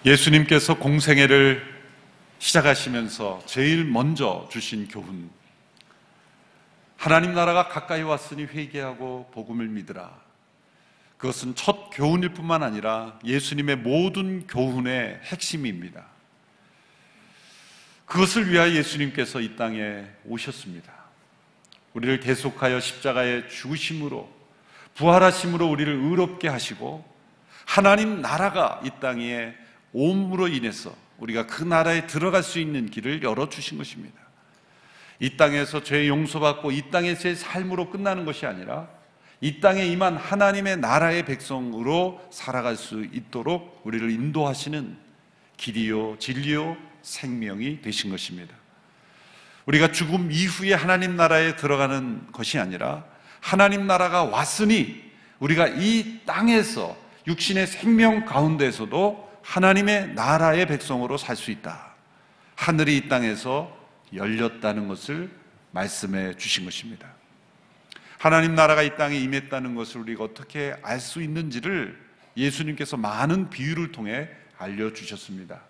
예수님께서 공생애를 시작하시면서 제일 먼저 주신 교훈, 하나님 나라가 가까이 왔으니 회개하고 복음을 믿으라. 그것은 첫 교훈일 뿐만 아니라 예수님의 모든 교훈의 핵심입니다. 그것을 위하여 예수님께서 이 땅에 오셨습니다. 우리를 계속하여 십자가의 죽으심으로, 부활하심으로 우리를 의롭게 하시고, 하나님 나라가 이 땅에 옴으로 인해서 우리가 그 나라에 들어갈 수 있는 길을 열어주신 것입니다. 이 땅에서 죄 용서받고 이 땅에서의 삶으로 끝나는 것이 아니라 이 땅에 임한 하나님의 나라의 백성으로 살아갈 수 있도록 우리를 인도하시는 길이요 진리요 생명이 되신 것입니다. 우리가 죽음 이후에 하나님 나라에 들어가는 것이 아니라 하나님 나라가 왔으니 우리가 이 땅에서 육신의 생명 가운데서도 하나님의 나라의 백성으로 살 수 있다. 하늘이 이 땅에서 열렸다는 것을 말씀해 주신 것입니다. 하나님 나라가 이 땅에 임했다는 것을 우리가 어떻게 알 수 있는지를 예수님께서 많은 비유를 통해 알려주셨습니다.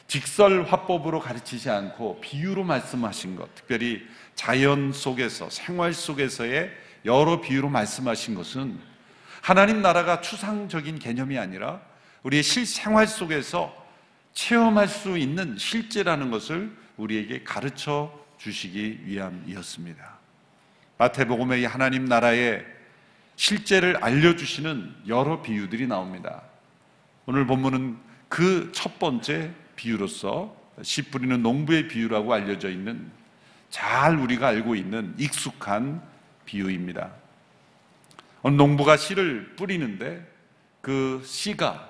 직설화법으로 가르치지 않고 비유로 말씀하신 것, 특별히 자연 속에서, 생활 속에서의 여러 비유로 말씀하신 것은 하나님 나라가 추상적인 개념이 아니라 우리의 실생활 속에서 체험할 수 있는 실제라는 것을 우리에게 가르쳐 주시기 위함이었습니다. 마태복음에 이 하나님 나라의 실제를 알려주시는 여러 비유들이 나옵니다. 오늘 본문은 그 첫 번째 비유로서 씨 뿌리는 농부의 비유라고 알려져 있는, 잘 우리가 알고 있는 익숙한 비유입니다. 어느 농부가 씨를 뿌리는데 그 씨가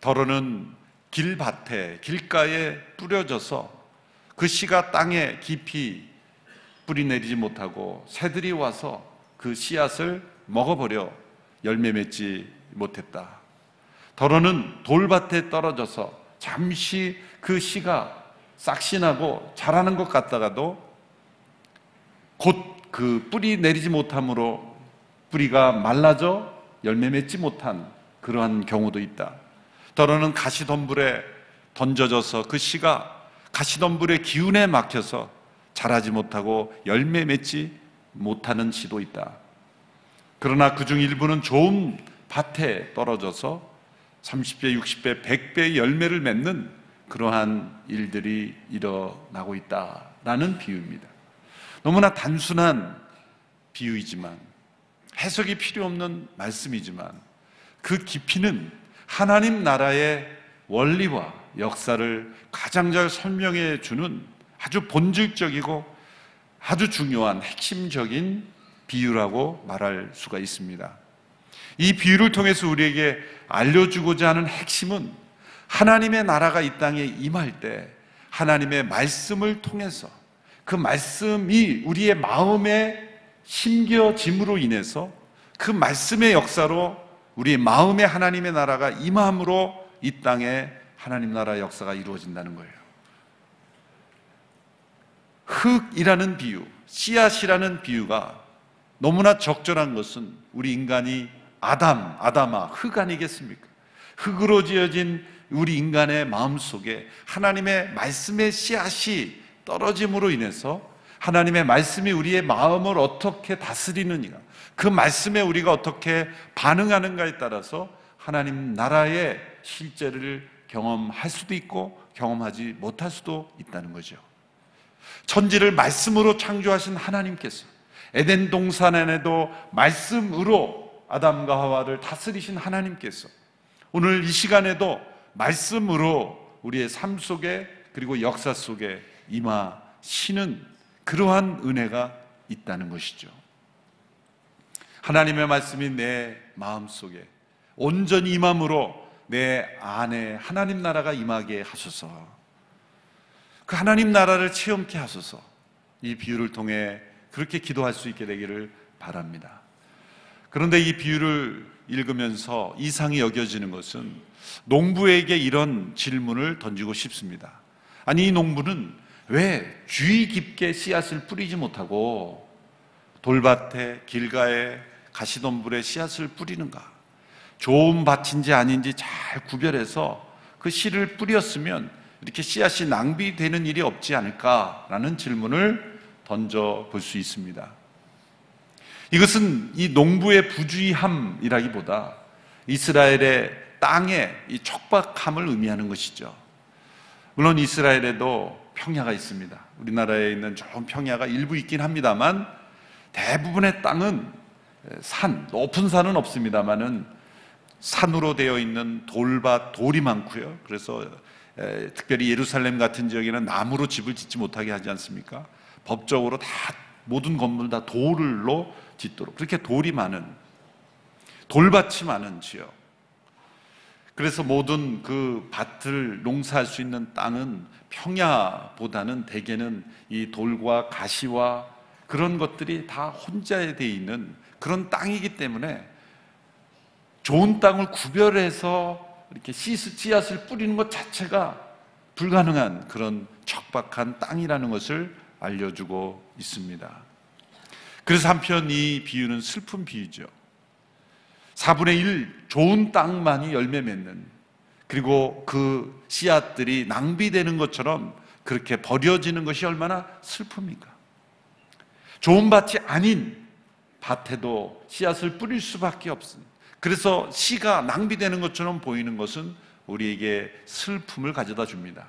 더러는 길밭에, 길가에 뿌려져서 그 씨가 땅에 깊이 뿌리 내리지 못하고 새들이 와서 그 씨앗을 먹어버려 열매 맺지 못했다. 더러는 돌밭에 떨어져서 잠시 그 씨가 싹신하고 자라는 것 같다가도 곧 그 뿌리 내리지 못함으로 뿌리가 말라져 열매 맺지 못한 그러한 경우도 있다. 더러는 가시덤불에 던져져서 그 씨가 가시덤불의 기운에 막혀서 자라지 못하고 열매 맺지 못하는 씨도 있다. 그러나 그중 일부는 좋은 밭에 떨어져서 30배, 60배, 100배의 열매를 맺는 그러한 일들이 일어나고 있다라는 비유입니다. 너무나 단순한 비유이지만, 해석이 필요 없는 말씀이지만 그 깊이는 하나님 나라의 원리와 역사를 가장 잘 설명해 주는 아주 본질적이고 아주 중요한 핵심적인 비유라고 말할 수가 있습니다. 이 비유를 통해서 우리에게 알려주고자 하는 핵심은 하나님의 나라가 이 땅에 임할 때 하나님의 말씀을 통해서 그 말씀이 우리의 마음에 심겨짐으로 인해서 그 말씀의 역사로 우리의 마음에 하나님의 나라가 임함으로 이 땅에 하나님 나라 역사가 이루어진다는 거예요. 흙이라는 비유, 씨앗이라는 비유가 너무나 적절한 것은 우리 인간이 아담아, 흙 아니겠습니까? 흙으로 지어진 우리 인간의 마음속에 하나님의 말씀의 씨앗이 떨어짐으로 인해서 하나님의 말씀이 우리의 마음을 어떻게 다스리느냐, 그 말씀에 우리가 어떻게 반응하는가에 따라서 하나님 나라의 실제를 경험할 수도 있고 경험하지 못할 수도 있다는 거죠. 천지를 말씀으로 창조하신 하나님께서 에덴 동산 안에도 말씀으로 아담과 하와를 다스리신 하나님께서 오늘 이 시간에도 말씀으로 우리의 삶 속에 그리고 역사 속에 임하시는 그러한 은혜가 있다는 것이죠. 하나님의 말씀이 내 마음속에 온전히 임함으로 내 안에 하나님 나라가 임하게 하소서. 그 하나님 나라를 체험케 하소서. 이 비유를 통해 그렇게 기도할 수 있게 되기를 바랍니다. 그런데 이 비유를 읽으면서 이상히 여겨지는 것은 농부에게 이런 질문을 던지고 싶습니다. 아니, 이 농부는 왜 주의 깊게 씨앗을 뿌리지 못하고 돌밭에, 길가에, 가시덤불에 씨앗을 뿌리는가? 좋은 밭인지 아닌지 잘 구별해서 그 씨를 뿌렸으면 이렇게 씨앗이 낭비되는 일이 없지 않을까라는 질문을 던져볼 수 있습니다. 이것은 이 농부의 부주의함이라기보다 이스라엘의 땅의 이 척박함을 의미하는 것이죠. 물론 이스라엘에도 평야가 있습니다. 우리나라에 있는 좋은 평야가 일부 있긴 합니다만 대부분의 땅은 높은 산은 없습니다만은 산으로 되어 있는 돌이 많고요. 그래서 특별히 예루살렘 같은 지역에는 나무로 집을 짓지 못하게 하지 않습니까? 법적으로 다 모든 건물 다 돌로 짓도록 그렇게 돌밭이 많은 지역. 그래서 모든 그 밭을 농사할 수 있는 땅은 평야보다는 대개는 이 돌과 가시와 그런 것들이 다 혼재되어 있는 그런 땅이기 때문에 좋은 땅을 구별해서 이렇게 씨앗을 뿌리는 것 자체가 불가능한 그런 척박한 땅이라는 것을 알려주고 있습니다. 그래서 한편 이 비유는 슬픈 비유죠. 4분의 1 좋은 땅만이 열매 맺는, 그리고 그 씨앗들이 낭비되는 것처럼 그렇게 버려지는 것이 얼마나 슬픕니까? 좋은 밭이 아닌 밭에도 씨앗을 뿌릴 수밖에 없습니다. 그래서 씨가 낭비되는 것처럼 보이는 것은 우리에게 슬픔을 가져다 줍니다.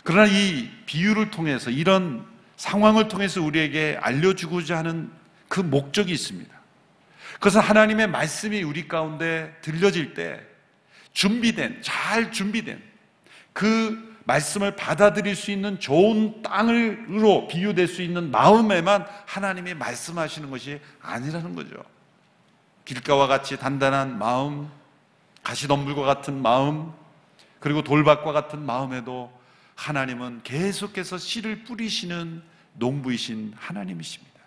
그러나 이 비유를 통해서, 이런 상황을 통해서 우리에게 알려주고자 하는 그 목적이 있습니다. 그것은 하나님의 말씀이 우리 가운데 들려질 때 잘 준비된 그 말씀을 받아들일 수 있는 좋은 땅으로 비유될 수 있는 마음에만 하나님이 말씀하시는 것이 아니라는 거죠. 길가와 같이 단단한 마음, 가시덤불과 같은 마음, 그리고 돌밭과 같은 마음에도 하나님은 계속해서 씨를 뿌리시는 농부이신 하나님이십니다.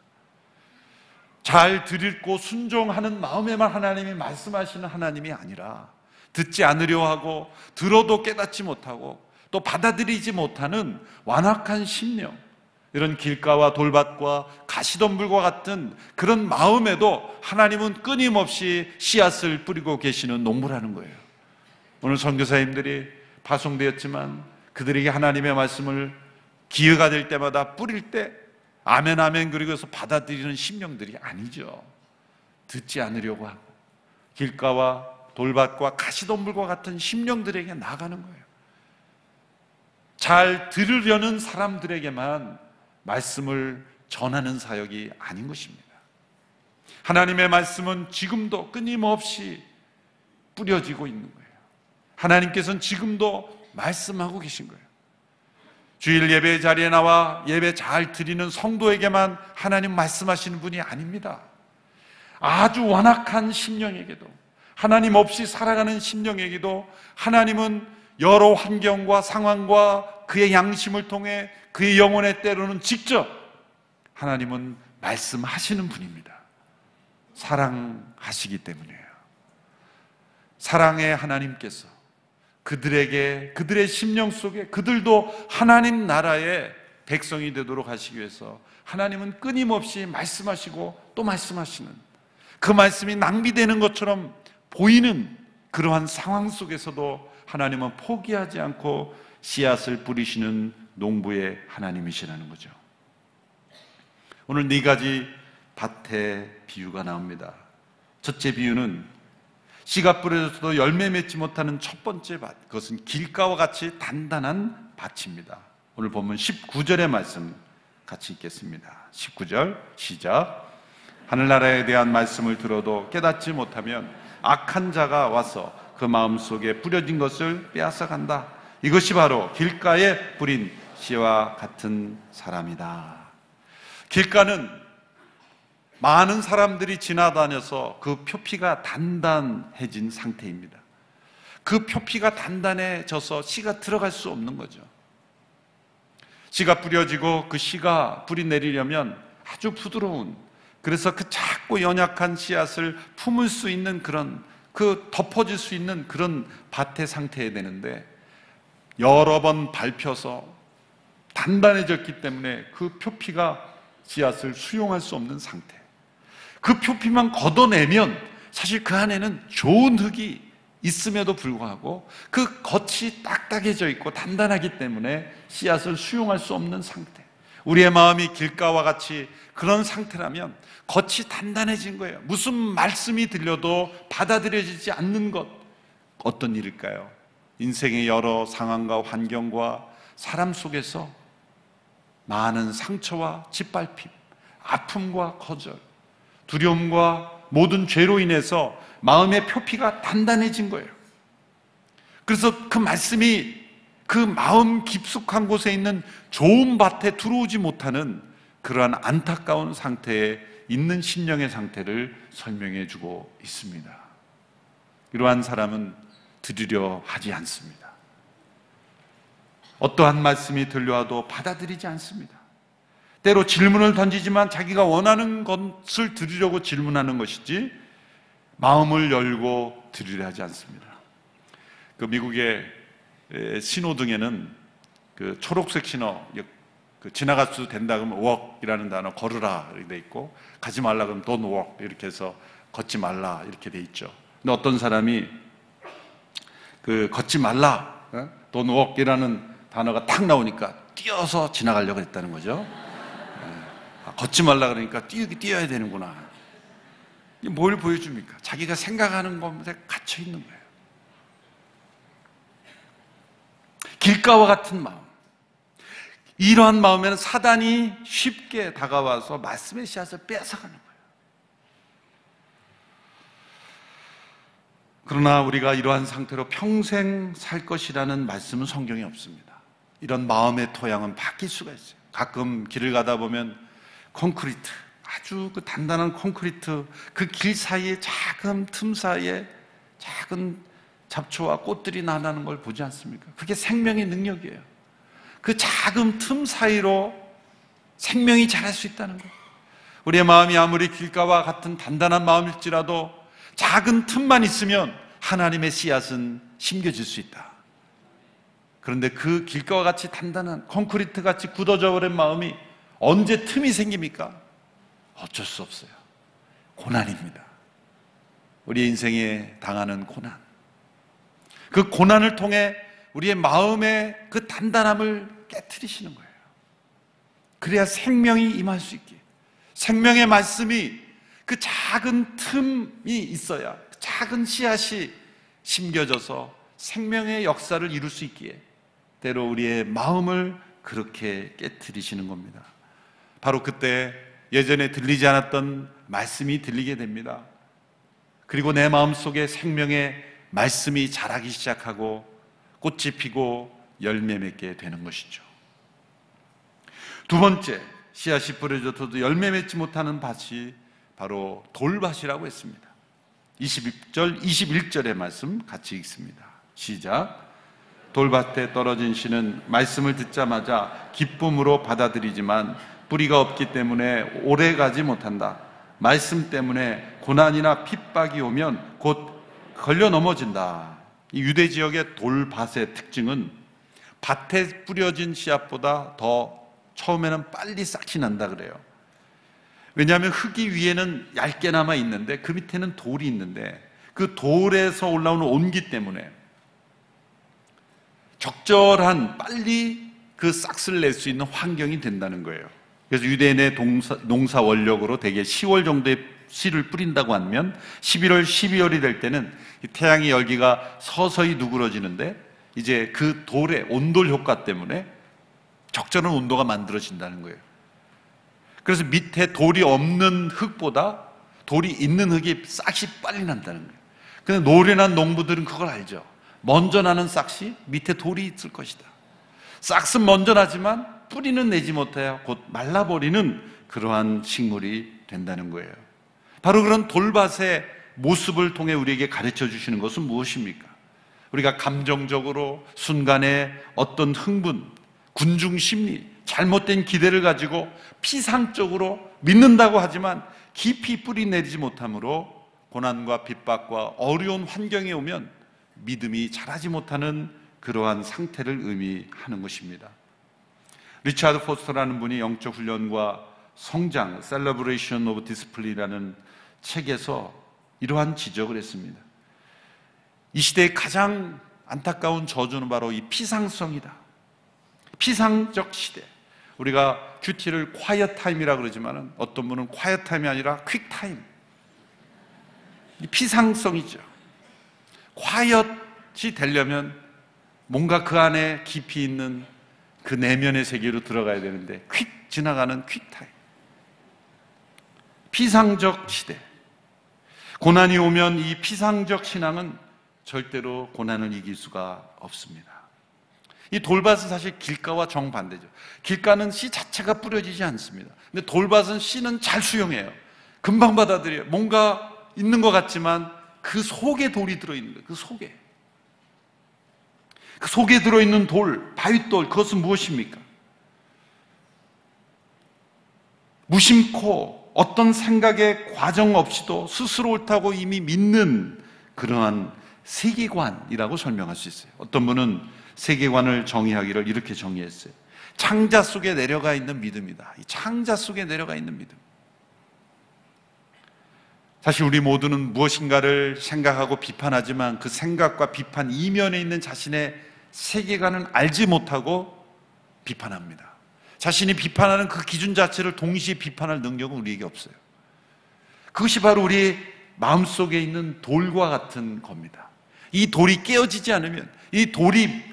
잘 들고 순종하는 마음에만 하나님이 말씀하시는 하나님이 아니라 듣지 않으려 하고 들어도 깨닫지 못하고 또 받아들이지 못하는 완악한 심령, 이런 길가와 돌밭과 가시덤불과 같은 그런 마음에도 하나님은 끊임없이 씨앗을 뿌리고 계시는 농부라는 거예요. 오늘 선교사님들이 파송되었지만 그들에게 하나님의 말씀을 기회가 될 때마다 뿌릴 때 아멘 아멘 그리고서 받아들이는 심령들이 아니죠. 듣지 않으려고 하고 길가와 돌밭과 가시덤불과 같은 심령들에게 나가는 거예요. 잘 들으려는 사람들에게만 말씀을 전하는 사역이 아닌 것입니다. 하나님의 말씀은 지금도 끊임없이 뿌려지고 있는 거예요. 하나님께서는 지금도 말씀하고 계신 거예요. 주일 예배 자리에 나와 예배 잘 드리는 성도에게만 하나님 말씀하시는 분이 아닙니다. 아주 완악한 심령에게도, 하나님 없이 살아가는 심령에게도 하나님은 여러 환경과 상황과 그의 양심을 통해 그의 영혼의 때로는 직접 하나님은 말씀하시는 분입니다. 사랑하시기 때문이에요. 사랑의 하나님께서 그들에게, 그들의 심령 속에 그들도 하나님 나라의 백성이 되도록 하시기 위해서 하나님은 끊임없이 말씀하시고 또 말씀하시는, 그 말씀이 낭비되는 것처럼 보이는 그러한 상황 속에서도 하나님은 포기하지 않고 씨앗을 뿌리시는 농부의 하나님이시라는 거죠. 오늘 4가지 밭의 비유가 나옵니다. 첫째 비유는 씨가 뿌려져도 열매 맺지 못하는 첫 번째 밭, 그것은 길가와 같이 단단한 밭입니다. 오늘 보면 19절의 말씀 같이 읽겠습니다. 19절 시작. 하늘나라에 대한 말씀을 들어도 깨닫지 못하면 악한 자가 와서 그 마음속에 뿌려진 것을 빼앗아 간다. 이것이 바로 길가에 뿌린 씨와 같은 사람이다. 길가는 많은 사람들이 지나다녀서 그 표피가 단단해진 상태입니다. 그 표피가 단단해져서 씨가 들어갈 수 없는 거죠. 씨가 뿌려지고 그 씨가 뿌리 내리려면 아주 부드러운, 그래서 그 작고 연약한 씨앗을 품을 수 있는 그런, 그 덮어질 수 있는 그런 밭의 상태여야 되는데 여러 번 밟혀서 단단해졌기 때문에 그 표피가 씨앗을 수용할 수 없는 상태. 그 표피만 걷어내면 사실 그 안에는 좋은 흙이 있음에도 불구하고 그 겉이 딱딱해져 있고 단단하기 때문에 씨앗을 수용할 수 없는 상태. 우리의 마음이 길가와 같이 그런 상태라면 겉이 단단해진 거예요. 무슨 말씀이 들려도 받아들여지지 않는 것, 어떤 일일까요? 인생의 여러 상황과 환경과 사람 속에서 많은 상처와 짓밟힘, 아픔과 거절, 두려움과 모든 죄로 인해서 마음의 표피가 단단해진 거예요. 그래서 그 말씀이 그 마음 깊숙한 곳에 있는 좋은 밭에 들어오지 못하는 그러한 안타까운 상태에 있는 심령의 상태를 설명해 주고 있습니다. 이러한 사람은 들으려 하지 않습니다. 어떠한 말씀이 들려와도 받아들이지 않습니다. 때로 질문을 던지지만 자기가 원하는 것을 들으려고 질문하는 것이지 마음을 열고 들으려 하지 않습니다. 그 미국의 신호등에는 그 초록색 신호, 지나갈 수 된다 그러면 walk이라는 단어, 걸으라 이렇게 돼 있고, 가지 말라 그러면 don't walk 이렇게 해서 걷지 말라 이렇게 돼 있죠. 근데 어떤 사람이 그 걷지 말라, don't walk이라는 단어가 탁 나오니까 뛰어서 지나가려고 했다는 거죠. 걷지 말라 그러니까 뛰어야 되는구나. 뭘 보여줍니까? 자기가 생각하는 것에 갇혀 있는 거예요. 길가와 같은 마음. 이러한 마음에는 사단이 쉽게 다가와서 말씀의 씨앗을 뺏어가는 거예요. 그러나 우리가 이러한 상태로 평생 살 것이라는 말씀은 성경에 없습니다. 이런 마음의 토양은 바뀔 수가 있어요. 가끔 길을 가다 보면 콘크리트, 아주 그 단단한 콘크리트, 그 길 사이에 작은 틈 사이에 작은 잡초와 꽃들이 나는 걸 보지 않습니까? 그게 생명의 능력이에요. 그 작은 틈 사이로 생명이 자랄 수 있다는 거예요. 우리의 마음이 아무리 길가와 같은 단단한 마음일지라도 작은 틈만 있으면 하나님의 씨앗은 심겨질 수 있다. 그런데 그 길가와 같이 단단한 콘크리트 같이 굳어져 버린 마음이 언제 틈이 생깁니까? 어쩔 수 없어요. 고난입니다. 우리의 인생에 당하는 고난. 그 고난을 통해 우리의 마음의 그 단단함을 깨트리시는 거예요. 그래야 생명이 임할 수 있게, 생명의 말씀이 그 작은 틈이 있어야 그 작은 씨앗이 심겨져서 생명의 역사를 이룰 수 있기에 때로 우리의 마음을 그렇게 깨트리시는 겁니다. 바로 그때 예전에 들리지 않았던 말씀이 들리게 됩니다. 그리고 내 마음속에 생명의 말씀이 자라기 시작하고 꽃이 피고 열매 맺게 되는 것이죠. 두 번째, 씨앗이 뿌려져도 열매 맺지 못하는 밭이 바로 돌밭이라고 했습니다. 20절, 21절의 말씀 같이 읽습니다. 시작. 돌밭에 떨어진 씨는 말씀을 듣자마자 기쁨으로 받아들이지만 뿌리가 없기 때문에 오래 가지 못한다. 말씀 때문에 고난이나 핍박이 오면 곧 걸려 넘어진다. 이 유대 지역의 돌밭의 특징은 밭에 뿌려진 씨앗보다 더 처음에는 빨리 싹이 난다 그래요. 왜냐하면 흙이 위에는 얇게 남아 있는데 그 밑에는 돌이 있는데 그 돌에서 올라오는 온기 때문에 적절한 빨리 그 싹을 낼 수 있는 환경이 된다는 거예요. 그래서 유대인의 농사 원력으로 대개 10월 정도에 씨를 뿌린다고 하면 11월, 12월이 될 때는 태양의 열기가 서서히 누그러지는데 이제 그 돌의 온돌 효과 때문에 적절한 온도가 만들어진다는 거예요. 그래서 밑에 돌이 없는 흙보다 돌이 있는 흙이 싹이 빨리 난다는 거예요. 근데 노련한 농부들은 그걸 알죠. 먼저 나는 싹이 밑에 돌이 있을 것이다. 싹은 먼저 나지만 뿌리는 내지 못해야 곧 말라버리는 그러한 식물이 된다는 거예요. 바로 그런 돌밭의 모습을 통해 우리에게 가르쳐 주시는 것은 무엇입니까? 우리가 감정적으로 순간에 어떤 흥분, 군중 심리, 잘못된 기대를 가지고 피상적으로 믿는다고 하지만 깊이 뿌리 내리지 못함으로 고난과 핍박과 어려운 환경에 오면 믿음이 자라지 못하는 그러한 상태를 의미하는 것입니다. 리차드 포스터라는 분이 영적 훈련과 성장, Celebration of Discipline이라는 책에서 이러한 지적을 했습니다. 이 시대의 가장 안타까운 저주는 바로 이 피상성이다. 피상적 시대. 우리가 큐티를 quiet time이라고 그러지만 어떤 분은 quiet time이 아니라 quick time. 이 피상성이죠. quiet이 되려면 뭔가 그 안에 깊이 있는 그 내면의 세계로 들어가야 되는데 quick 지나가는 quick time. 피상적 시대. 고난이 오면 이 피상적 신앙은 절대로 고난을 이길 수가 없습니다. 이 돌밭은 사실 길가와 정반대죠. 길가는 씨 자체가 뿌려지지 않습니다. 근데 돌밭은 씨는 잘 수용해요. 금방 받아들여요. 뭔가 있는 것 같지만 그 속에 돌이 들어있는 거예요. 그 속에. 그 속에 들어있는 돌, 바윗돌, 그것은 무엇입니까? 무심코 어떤 생각의 과정 없이도 스스로 옳다고 이미 믿는 그러한 세계관이라고 설명할 수 있어요. 어떤 분은 세계관을 정의하기를 이렇게 정의했어요. 창자 속에 내려가 있는 믿음이다. 이 창자 속에 내려가 있는 믿음. 사실 우리 모두는 무엇인가를 생각하고 비판하지만 그 생각과 비판 이면에 있는 자신의 세계관은 알지 못하고 비판합니다. 자신이 비판하는 그 기준 자체를 동시에 비판할 능력은 우리에게 없어요. 그것이 바로 우리 마음속에 있는 돌과 같은 겁니다. 이 돌이 깨어지지 않으면, 이 돌이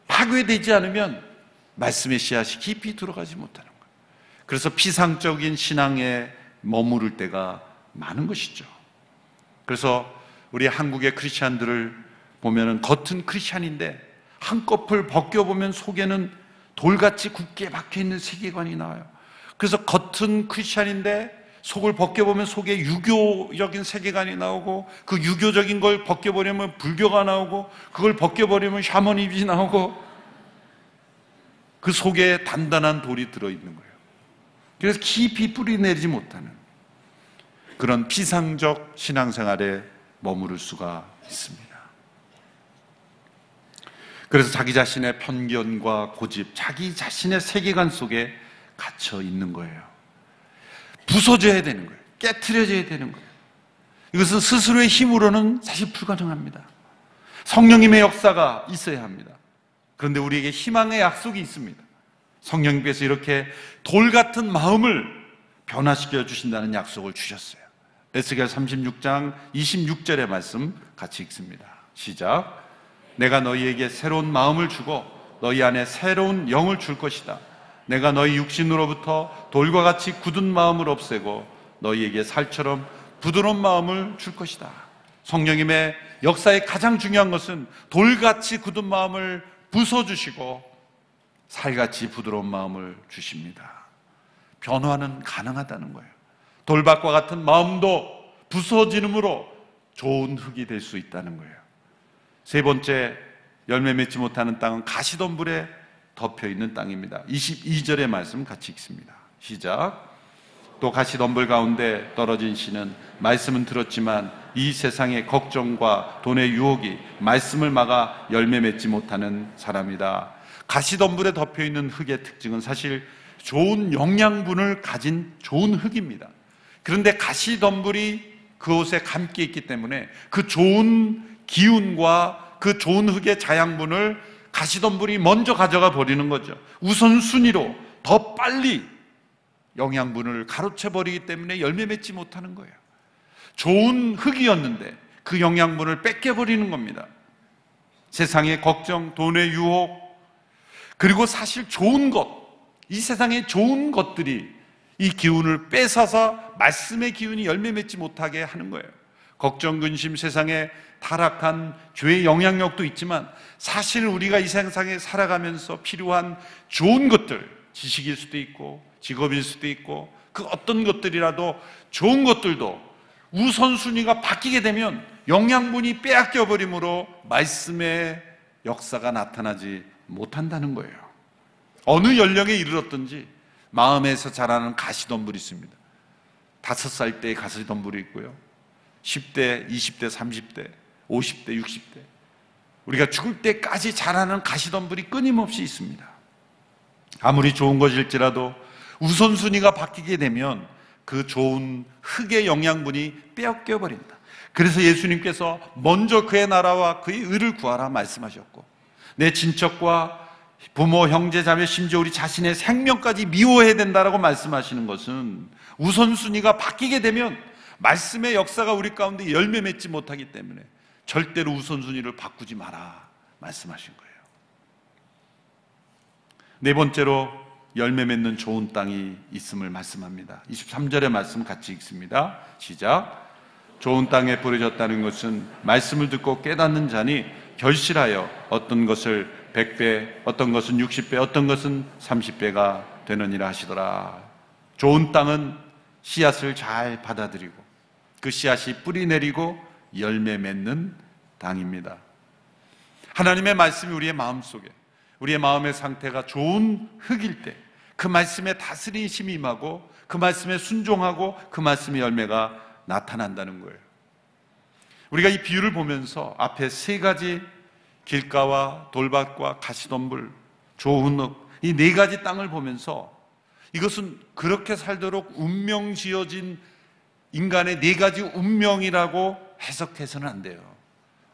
파괴되지 않으면 말씀의 씨앗이 깊이 들어가지 못하는 거예요. 그래서 피상적인 신앙에 머무를 때가 많은 것이죠. 그래서 우리 한국의 크리스찬들을 보면은 겉은 크리스찬인데 한꺼풀 벗겨보면 속에는 돌같이 굳게 박혀있는 세계관이 나와요. 그래서 겉은 크리스찬인데 속을 벗겨보면 속에 유교적인 세계관이 나오고 그 유교적인 걸 벗겨버리면 불교가 나오고 그걸 벗겨버리면 샤머니즘이 나오고 그 속에 단단한 돌이 들어있는 거예요. 그래서 깊이 뿌리내리지 못하는 그런 피상적 신앙생활에 머무를 수가 있습니다. 그래서 자기 자신의 편견과 고집, 자기 자신의 세계관 속에 갇혀 있는 거예요. 부서져야 되는 거예요. 깨트려져야 되는 거예요. 이것은 스스로의 힘으로는 사실 불가능합니다. 성령님의 역사가 있어야 합니다. 그런데 우리에게 희망의 약속이 있습니다. 성령님께서 이렇게 돌 같은 마음을 변화시켜 주신다는 약속을 주셨어요. 에스겔 36장 26절의 말씀 같이 읽습니다. 시작. 내가 너희에게 새로운 마음을 주고 너희 안에 새로운 영을 줄 것이다. 내가 너희 육신으로부터 돌과 같이 굳은 마음을 없애고 너희에게 살처럼 부드러운 마음을 줄 것이다. 성령님의 역사의 가장 중요한 것은 돌같이 굳은 마음을 부숴주시고 살같이 부드러운 마음을 주십니다. 변화는 가능하다는 거예요. 돌밭과 같은 마음도 부서짐으로 좋은 흙이 될 수 있다는 거예요. 세 번째, 열매 맺지 못하는 땅은 가시덤불에 덮여있는 땅입니다. 22절의 말씀 같이 읽습니다. 시작. 또 가시덤불 가운데 떨어진 씨는 말씀은 들었지만 이 세상의 걱정과 돈의 유혹이 말씀을 막아 열매 맺지 못하는 사람이다. 가시덤불에 덮여있는 흙의 특징은 사실 좋은 영양분을 가진 좋은 흙입니다. 그런데 가시덤불이 그곳에 감겨 있기 때문에 그 좋은 기운과 그 좋은 흙의 자양분을 가시덤불이 먼저 가져가 버리는 거죠. 우선순위로 더 빨리 영양분을 가로채 버리기 때문에 열매 맺지 못하는 거예요. 좋은 흙이었는데 그 영양분을 뺏겨 버리는 겁니다. 세상의 걱정, 돈의 유혹, 그리고 사실 좋은 것, 이 세상의 좋은 것들이 이 기운을 뺏어서 말씀의 기운이 열매 맺지 못하게 하는 거예요. 걱정, 근심, 세상에 타락한 죄의 영향력도 있지만 사실 우리가 이 세상에 살아가면서 필요한 좋은 것들, 지식일 수도 있고 직업일 수도 있고 그 어떤 것들이라도 좋은 것들도 우선순위가 바뀌게 되면 영양분이 빼앗겨 버림으로 말씀의 역사가 나타나지 못한다는 거예요. 어느 연령에 이르렀든지 마음에서 자라는 가시덤불이 있습니다. 5살 때의 가시덤불이 있고요, 10대, 20대, 30대, 50대, 60대, 우리가 죽을 때까지 자라는 가시덤불이 끊임없이 있습니다. 아무리 좋은 것일지라도 우선순위가 바뀌게 되면 그 좋은 흙의 영양분이 빼앗겨 버린다. 그래서 예수님께서 먼저 그의 나라와 그의 의를 구하라 말씀하셨고, 내 친척과 부모, 형제, 자매, 심지어 우리 자신의 생명까지 미워해야 된다라고 말씀하시는 것은 우선순위가 바뀌게 되면 말씀의 역사가 우리 가운데 열매 맺지 못하기 때문에 절대로 우선순위를 바꾸지 마라 말씀하신 거예요. 네 번째로 열매 맺는 좋은 땅이 있음을 말씀합니다. 23절의 말씀 같이 읽습니다. 시작. 좋은 땅에 뿌려졌다는 것은 말씀을 듣고 깨닫는 자니 결실하여 어떤 것을 100배, 어떤 것은 60배, 어떤 것은 30배가 되느니라 하시더라. 좋은 땅은 씨앗을 잘 받아들이고 그 씨앗이 뿌리 내리고 열매 맺는 땅입니다. 하나님의 말씀이 우리의 마음속에, 우리의 마음의 상태가 좋은 흙일 때 그 말씀에 다스리심이 임하고 그 말씀에 순종하고 그 말씀의 열매가 나타난다는 거예요. 우리가 이 비유를 보면서 앞에 세 가지 길가와 돌밭과 가시덤불, 좋은 흙, 이 네 가지 땅을 보면서 이것은 그렇게 살도록 운명 지어진 인간의 네 가지 운명이라고 해석해서는 안 돼요.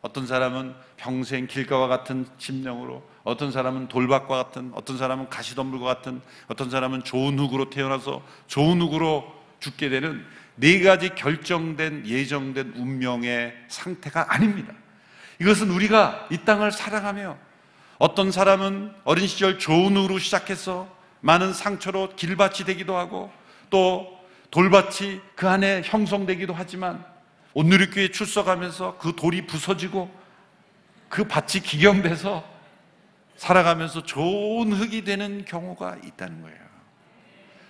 어떤 사람은 평생 길가와 같은 심령으로, 어떤 사람은 돌밭과 같은, 어떤 사람은 가시덤불과 같은, 어떤 사람은 좋은 흙으로 태어나서 좋은 흙으로 죽게 되는 네 가지 결정된, 예정된 운명의 상태가 아닙니다. 이것은 우리가 이 땅을 살아가며 어떤 사람은 어린 시절 좋은 흙으로 시작해서 많은 상처로 길밭이 되기도 하고 또 돌밭이 그 안에 형성되기도 하지만 온누리교회에 출석하면서 그 돌이 부서지고 그 밭이 기경돼서 살아가면서 좋은 흙이 되는 경우가 있다는 거예요.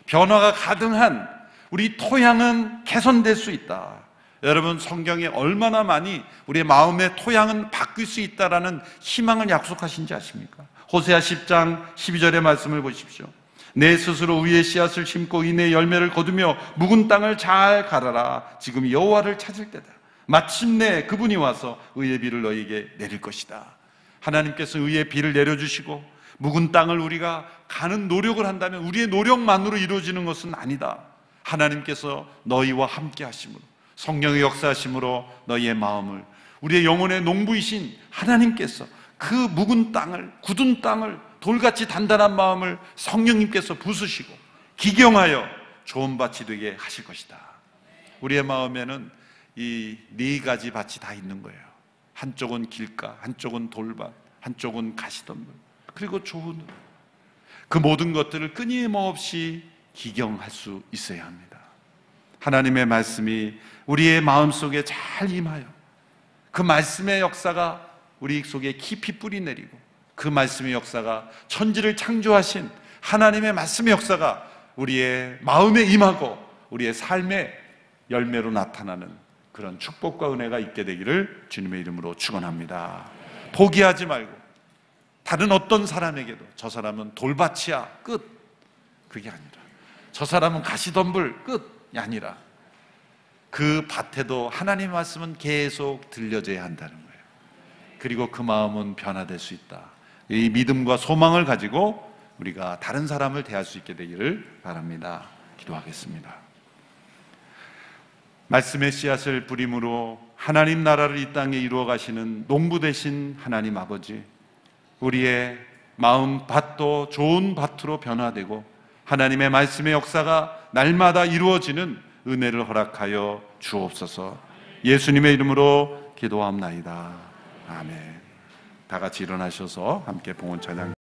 변화가 가능한 우리 토양은 개선될 수 있다. 여러분, 성경에 얼마나 많이 우리의 마음의 토양은 바뀔 수 있다라는 희망을 약속하신지 아십니까? 호세아 10장 12절의 말씀을 보십시오. 내 스스로 위에 씨앗을 심고 이내 열매를 거두며 묵은 땅을 잘 갈아라. 지금 여호와를 찾을 때다. 마침내 그분이 와서 의의 비를 너희에게 내릴 것이다. 하나님께서 의의 비를 내려주시고 묵은 땅을 우리가 가는 노력을 한다면 우리의 노력만으로 이루어지는 것은 아니다. 하나님께서 너희와 함께 하심으로, 성령의 역사하심으로 너희의 마음을, 우리의 영혼의 농부이신 하나님께서 그 묵은 땅을, 굳은 땅을, 돌같이 단단한 마음을 성령님께서 부수시고 기경하여 좋은 밭이 되게 하실 것이다. 우리의 마음에는 이 네 가지 밭이 다 있는 거예요. 한쪽은 길가, 한쪽은 돌밭, 한쪽은 가시덤불, 그리고 좋은 그 모든 것들을 끊임없이 기경할 수 있어야 합니다. 하나님의 말씀이 우리의 마음속에 잘 임하여 그 말씀의 역사가 우리 속에 깊이 뿌리 내리고 그 말씀의 역사가 천지를 창조하신 하나님의 말씀의 역사가 우리의 마음에 임하고 우리의 삶의 열매로 나타나는 그런 축복과 은혜가 있게 되기를 주님의 이름으로 축원합니다. 포기하지 말고 다른 어떤 사람에게도 저 사람은 돌밭이야 끝, 그게 아니라 저 사람은 가시덤불 끝이 아니라 그 밭에도 하나님의 말씀은 계속 들려져야 한다는 거예요. 그리고 그 마음은 변화될 수 있다. 이 믿음과 소망을 가지고 우리가 다른 사람을 대할 수 있게 되기를 바랍니다. 기도하겠습니다. 말씀의 씨앗을 뿌림으로 하나님 나라를 이 땅에 이루어 가시는 농부 되신 하나님 아버지, 우리의 마음 밭도 좋은 밭으로 변화되고 하나님의 말씀의 역사가 날마다 이루어지는 은혜를 허락하여 주옵소서. 예수님의 이름으로 기도합나이다. 아멘. 다 같이 일어나셔서 함께 봉헌 찬양